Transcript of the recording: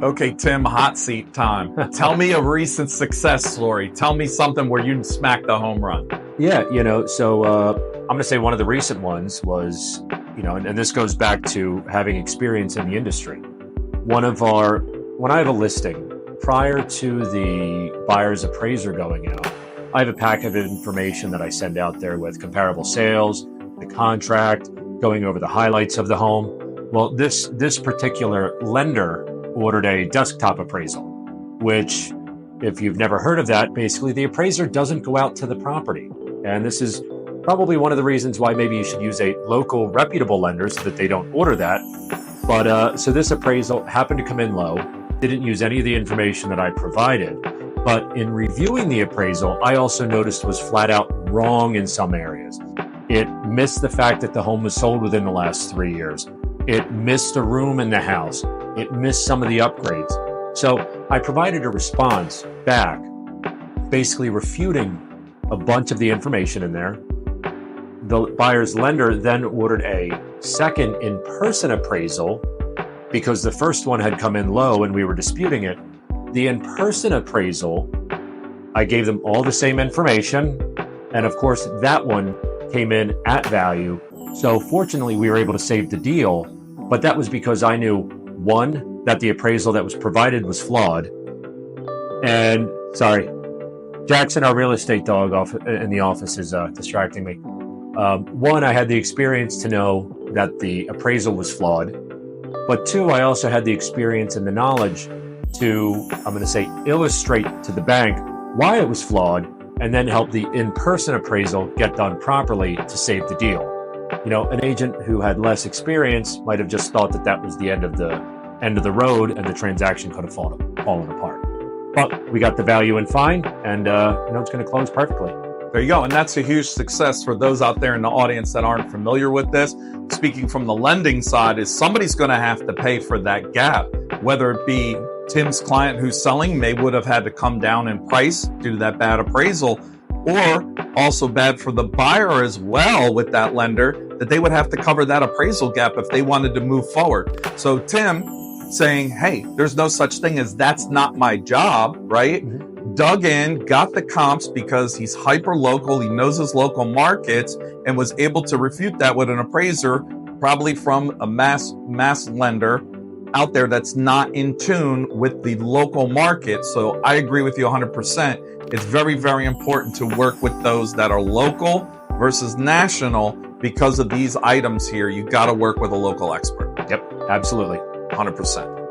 Okay, Tim, hot seat time. Tell me a recent success story. Tell me something where you smacked the home run. Yeah, so I'm going to say one of the recent ones was, and this goes back to having experience in the industry. When I have a listing, prior to the buyer's appraiser going out, I have a pack of information that I send out there with comparable sales, the contract, going over the highlights of the home. Well, this particular lender ordered a desktop appraisal, which, if you've never heard of that, basically the appraiser doesn't go out to the property. And this is probably one of the reasons why maybe you should use a local reputable lender so that they don't order that. But so this appraisal happened to come in low, didn't use any of the information that I provided. But in reviewing the appraisal, I also noticed was flat out wrong in some areas. It missed the fact that the home was sold within the last 3 years. It missed a room in the house. It missed some of the upgrades. So I provided a response back, basically refuting a bunch of the information in there. The buyer's lender then ordered a second in-person appraisal because the first one had come in low and we were disputing it. The in-person appraisal, I gave them all the same information. And of course, that one came in at value. So fortunately, we were able to save the deal. But that was because I knew, one, that the appraisal that was provided was flawed. And sorry, Jackson, our real estate dog in the office, is distracting me. One, I had the experience to know that the appraisal was flawed. But two, I also had the experience and the knowledge to, I'm going to say, illustrate to the bank why it was flawed and then help the in-person appraisal get done properly to save the deal. An agent who had less experience might have just thought that that was the end of the road and the transaction could have fallen apart. But we got the value in fine, and it's going to close perfectly. There you go. And that's a huge success for those out there in the audience that aren't familiar with this. Speaking from the lending side, is somebody's going to have to pay for that gap, whether it be Tim's client who's selling may would have had to come down in price due to that bad appraisal, or also bad for the buyer as well with that lender, that they would have to cover that appraisal gap if they wanted to move forward. So Tim saying, hey, there's no such thing as that's not my job, right? Mm-hmm. Dug in, got the comps because he's hyper local, he knows his local markets, and was able to refute that with an appraiser, probably from a mass lender out there that's not in tune with the local market. So I agree with you 100%. It's very, very important to work with those that are local versus national because of these items here. You got to work with a local expert. Yep, absolutely. 100%.